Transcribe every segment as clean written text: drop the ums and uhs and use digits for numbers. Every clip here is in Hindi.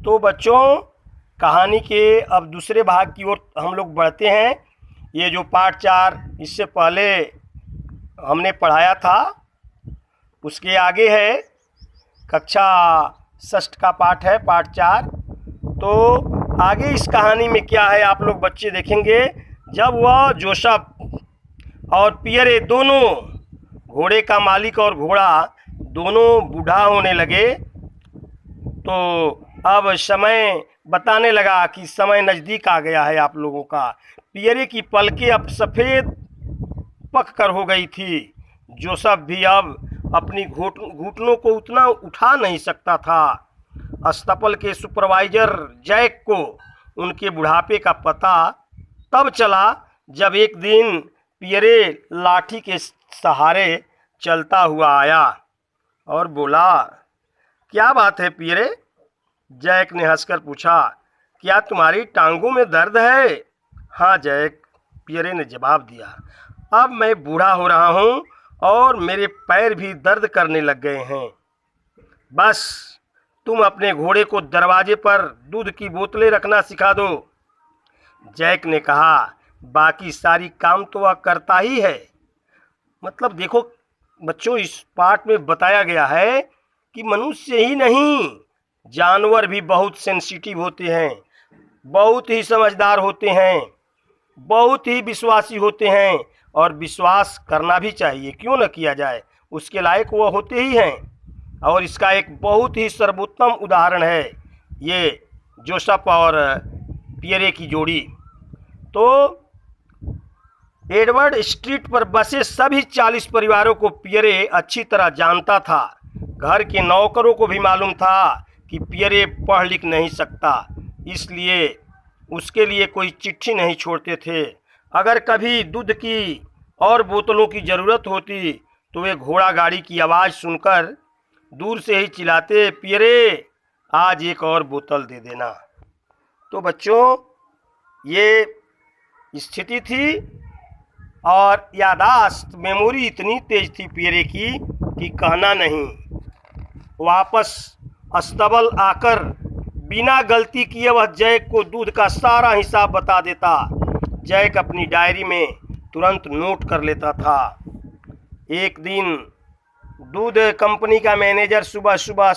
तो बच्चों, कहानी के अब दूसरे भाग की ओर हम लोग बढ़ते हैं। ये जो पाठ 4 इससे पहले हमने पढ़ाया था, उसके आगे है कक्षा 6 का पाठ है, पाठ 4। तो आगे इस कहानी में क्या है आप लोग बच्चे देखेंगे। जब वह जोसेफ और पियरे दोनों, घोड़े का मालिक और घोड़ा दोनों बूढ़ा होने लगे, तो अब समय बताने लगा कि समय नज़दीक आ गया है आप लोगों का। पियरे की पलकें अब सफ़ेद पक कर हो गई थी। जोसेफ भी अब अपनी घुटनों को उतना उठा नहीं सकता था। अस्तबल के सुपरवाइजर जैक को उनके बुढ़ापे का पता तब चला जब एक दिन पियरे लाठी के सहारे चलता हुआ आया और बोला, क्या बात है पियरे? जैक ने हंसकर पूछा, क्या तुम्हारी टांगों में दर्द है? हाँ जैक, पियरे ने जवाब दिया, अब मैं बूढ़ा हो रहा हूँ और मेरे पैर भी दर्द करने लग गए हैं। बस तुम अपने घोड़े को दरवाजे पर दूध की बोतलें रखना सिखा दो। जैक ने कहा, बाकी सारी काम तो वह करता ही है। मतलब देखो बच्चों, इस पाठ में बताया गया है कि मनुष्य ही नहीं, जानवर भी बहुत सेंसिटिव होते हैं, बहुत ही समझदार होते हैं, बहुत ही विश्वासी होते हैं, और विश्वास करना भी चाहिए, क्यों न किया जाए, उसके लायक वो होते ही हैं। और इसका एक बहुत ही सर्वोत्तम उदाहरण है ये जोसेफ और पियरे की जोड़ी। तो एडवर्ड स्ट्रीट पर बसे सभी 40 परिवारों को पियरे अच्छी तरह जानता था। घर के नौकरों को भी मालूम था कि पियरे पढ़ लिख नहीं सकता, इसलिए उसके लिए कोई चिट्ठी नहीं छोड़ते थे। अगर कभी दूध की और बोतलों की ज़रूरत होती तो वे घोड़ा गाड़ी की आवाज़ सुनकर दूर से ही चिल्लाते, पियरे आज एक और बोतल दे देना। तो बच्चों, ये स्थिति थी और यादाश्त मेमोरी इतनी तेज थी पियरे की कि कहना नहीं। वापस अस्तबल आकर बिना गलती किए वह जैक को दूध का सारा हिसाब बता देता। जैक अपनी डायरी में तुरंत नोट कर लेता था। एक दिन दूध कंपनी का मैनेजर सुबह सुबह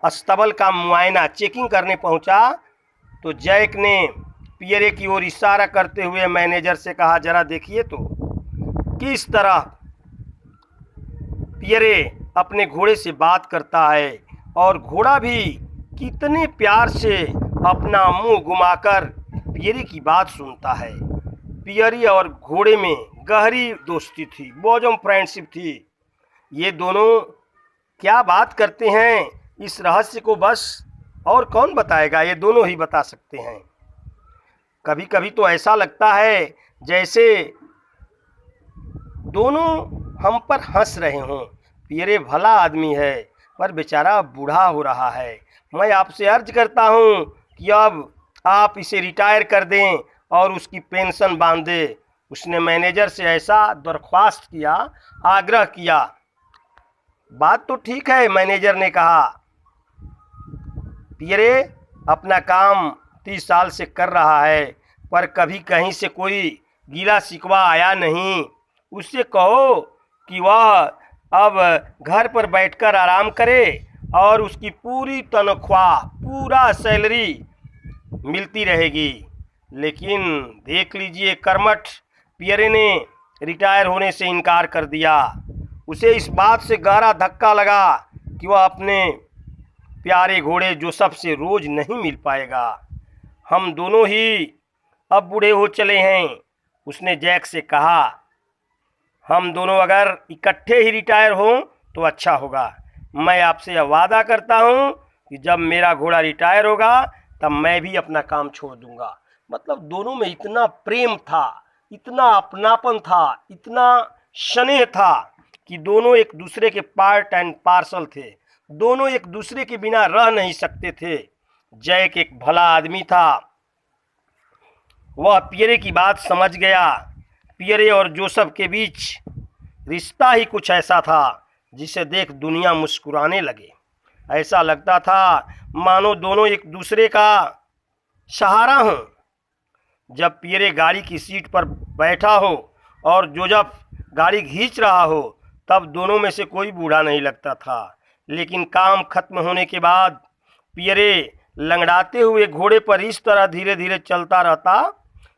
अस्तबल का मुआयना चेकिंग करने पहुंचा तो जैक ने पियरे की ओर इशारा करते हुए मैनेजर से कहा, जरा देखिए तो किस तरह पियरे अपने घोड़े से बात करता है, और घोड़ा भी कितने प्यार से अपना मुंह घुमाकर पियरे की बात सुनता है। पियरे और घोड़े में गहरी दोस्ती थी, बॉजम फ्रेंडशिप थी। ये दोनों क्या बात करते हैं, इस रहस्य को बस और कौन बताएगा, ये दोनों ही बता सकते हैं। कभी कभी तो ऐसा लगता है जैसे दोनों हम पर हंस रहे हों। पियरे भला आदमी है, पर बेचारा बूढ़ा हो रहा है। मैं आपसे अर्ज करता हूँ कि अब आप इसे रिटायर कर दें और उसकी पेंशन बांध दें। उसने मैनेजर से ऐसा दरख्वास्त किया, आग्रह किया। बात तो ठीक है, मैनेजर ने कहा। पियरे अपना काम 30 साल से कर रहा है, पर कभी कहीं से कोई गिला शिकवा आया नहीं। उससे कहो कि वह अब घर पर बैठकर आराम करे और उसकी पूरी तनख्वाह, पूरा सैलरी मिलती रहेगी। लेकिन देख लीजिए, कर्मठ पियरे ने रिटायर होने से इनकार कर दिया। उसे इस बात से गहरा धक्का लगा कि वह अपने प्यारे घोड़े जोसेफ से रोज़ नहीं मिल पाएगा। हम दोनों ही अब बूढ़े हो चले हैं, उसने जैक से कहा। हम दोनों अगर इकट्ठे ही रिटायर हों तो अच्छा होगा। मैं आपसे यह वादा करता हूँ कि जब मेरा घोड़ा रिटायर होगा तब मैं भी अपना काम छोड़ दूंगा। मतलब दोनों में इतना प्रेम था, इतना अपनापन था, इतना स्नेह था कि दोनों एक दूसरे के पार्ट एंड पार्सल थे। दोनों एक दूसरे के बिना रह नहीं सकते थे। जैक एक भला आदमी था, वह पियरे की बात समझ गया। पियरे और जोसेफ के बीच रिश्ता ही कुछ ऐसा था जिसे देख दुनिया मुस्कुराने लगे। ऐसा लगता था मानो दोनों एक दूसरे का सहारा हों। जब पियरे गाड़ी की सीट पर बैठा हो और जोजफ गाड़ी खींच रहा हो, तब दोनों में से कोई बूढ़ा नहीं लगता था। लेकिन काम खत्म होने के बाद पियरे लंगड़ाते हुए घोड़े पर इस तरह धीरे धीरे चलता रहता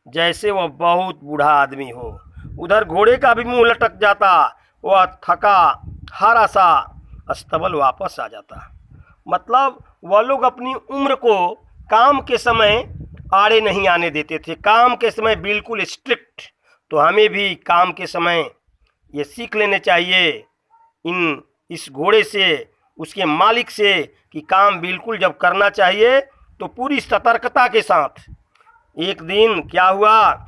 जैसे वह बहुत बूढ़ा आदमी हो। उधर घोड़े का भी मुंह लटक जाता, वह थका हारा सा अस्तबल वापस आ जाता। मतलब वह लोग अपनी उम्र को काम के समय आड़े नहीं आने देते थे, काम के समय बिल्कुल स्ट्रिक्ट। तो हमें भी काम के समय ये सीख लेने चाहिए इस घोड़े से, उसके मालिक से, कि काम बिल्कुल जब करना चाहिए तो पूरी सतर्कता के साथ। एक दिन क्या हुआ,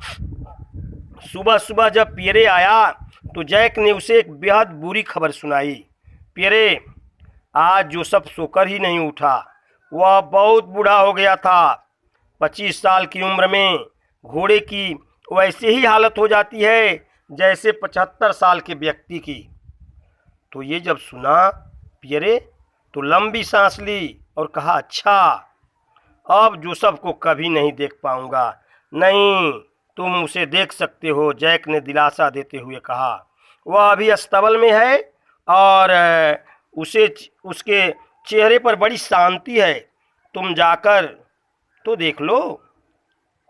सुबह सुबह जब पियरे आया तो जैक ने उसे एक बेहद बुरी खबर सुनाई। पियरे, आज जोसेफ सोकर ही नहीं उठा। वह बहुत बूढ़ा हो गया था। 25 साल की उम्र में घोड़े की वैसे ही हालत हो जाती है जैसे 75 साल के व्यक्ति की। तो ये जब सुना पियरे तो लंबी सांस ली और कहा, अच्छा, अब जोसेफ को कभी नहीं देख पाऊंगा। नहीं, तुम उसे देख सकते हो, जैक ने दिलासा देते हुए कहा। वह अभी अस्तबल में है और उसके चेहरे पर बड़ी शांति है। तुम जाकर तो देख लो।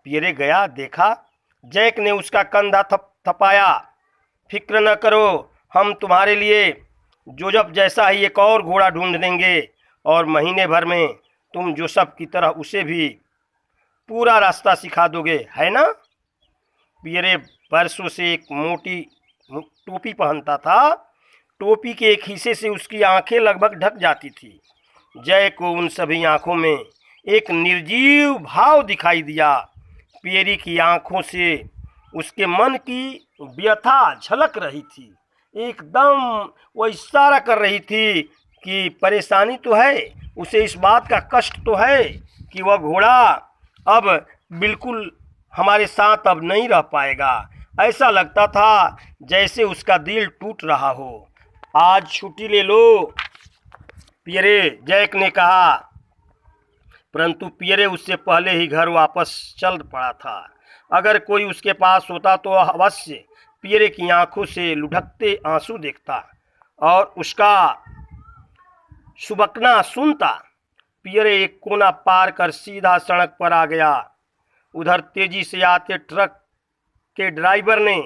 पियरे गया, देखा। जैक ने उसका कंधा थपाया। फिक्र न करो, हम तुम्हारे लिए जोसेफ जैसा ही एक और घोड़ा ढूंढ देंगे और महीने भर में तुम जोसेफ की तरह उसे भी पूरा रास्ता सिखा दोगे, है ना। पियरे बरसों से एक मोटी टोपी पहनता था। टोपी के एक हिस्से से उसकी आंखें लगभग ढक जाती थी। जय को उन सभी आंखों में एक निर्जीव भाव दिखाई दिया। पियरे की आंखों से उसके मन की व्यथा झलक रही थी। एकदम वो इशारा कर रही थी कि परेशानी तो है, उसे इस बात का कष्ट तो है कि वह घोड़ा अब बिल्कुल हमारे साथ अब नहीं रह पाएगा। ऐसा लगता था जैसे उसका दिल टूट रहा हो। आज छुट्टी ले लो, पियरे, जैक ने कहा। परंतु पियरे उससे पहले ही घर वापस चल पड़ा था। अगर कोई उसके पास होता तो अवश्य पियरे की आंखों से लुढ़कते आंसू देखता और उसका सुबकना सुनता। पियरे एक कोना पार कर सीधा सड़क पर आ गया। उधर तेजी से आते ट्रक के ड्राइवर ने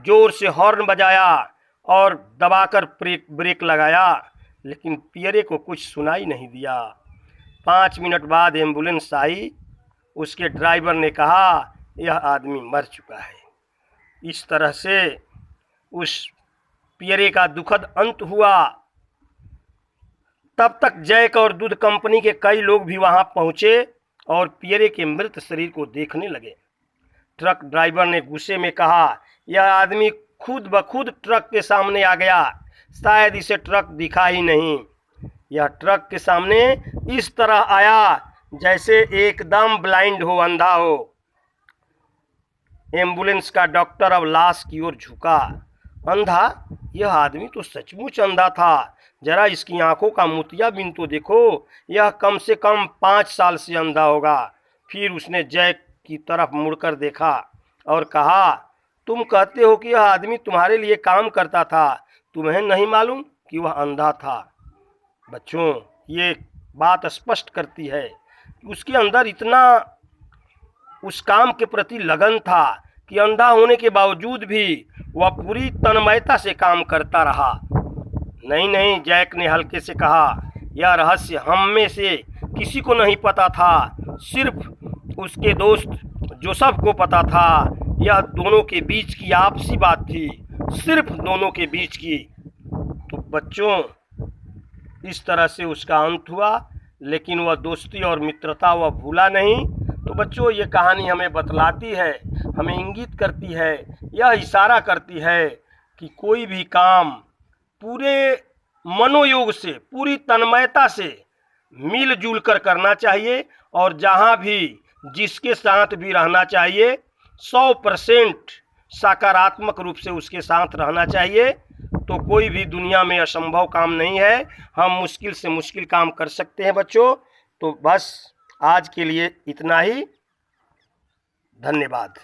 जोर से हॉर्न बजाया और दबाकर ब्रेक लगाया, लेकिन पियरे को कुछ सुनाई नहीं दिया। 5 मिनट बाद एम्बुलेंस आई। उसके ड्राइवर ने कहा, यह आदमी मर चुका है। इस तरह से उस पियरे का दुखद अंत हुआ। तब तक जैक और दूध कंपनी के कई लोग भी वहां पहुंचे और पियरे के मृत शरीर को देखने लगे। ट्रक ड्राइवर ने गुस्से में कहा, यह आदमी खुद ब खुद ट्रक के सामने आ गया। शायद इसे ट्रक दिखा ही नहीं। यह ट्रक के सामने इस तरह आया जैसे एकदम ब्लाइंड हो, अंधा हो। एम्बुलेंस का डॉक्टर अब लाश की ओर झुका। अंधा? यह आदमी तो सचमुच अंधा था। जरा इसकी आंखों का मोतिया बिन तो देखो। यह कम से कम 5 साल से अंधा होगा। फिर उसने जैक की तरफ मुड़कर देखा और कहा, तुम कहते हो कि यह आदमी तुम्हारे लिए काम करता था, तुम्हें नहीं मालूम कि वह अंधा था। बच्चों, ये बात स्पष्ट करती है कि उसके अंदर इतना उस काम के प्रति लगन था कि अंधा होने के बावजूद भी वह पूरी तन्मयता से काम करता रहा। नहीं नहीं, जैक ने हल्के से कहा, यह रहस्य हम में से किसी को नहीं पता था, सिर्फ उसके दोस्त जोसेफ को पता था। यह दोनों के बीच की आपसी बात थी, सिर्फ दोनों के बीच की। तो बच्चों, इस तरह से उसका अंत हुआ, लेकिन वह दोस्ती और मित्रता वह भूला नहीं। तो बच्चों, ये कहानी हमें बतलाती है, हमें इंगित करती है, यह इशारा करती है कि कोई भी काम पूरे मनोयोग से, पूरी तन्मयता से मिलजुल कर करना चाहिए और जहाँ भी जिसके साथ भी रहना चाहिए 100% सकारात्मक रूप से उसके साथ रहना चाहिए। तो कोई भी दुनिया में असंभव काम नहीं है। हम मुश्किल से मुश्किल काम कर सकते हैं बच्चों। तो बस आज के लिए इतना ही। धन्यवाद।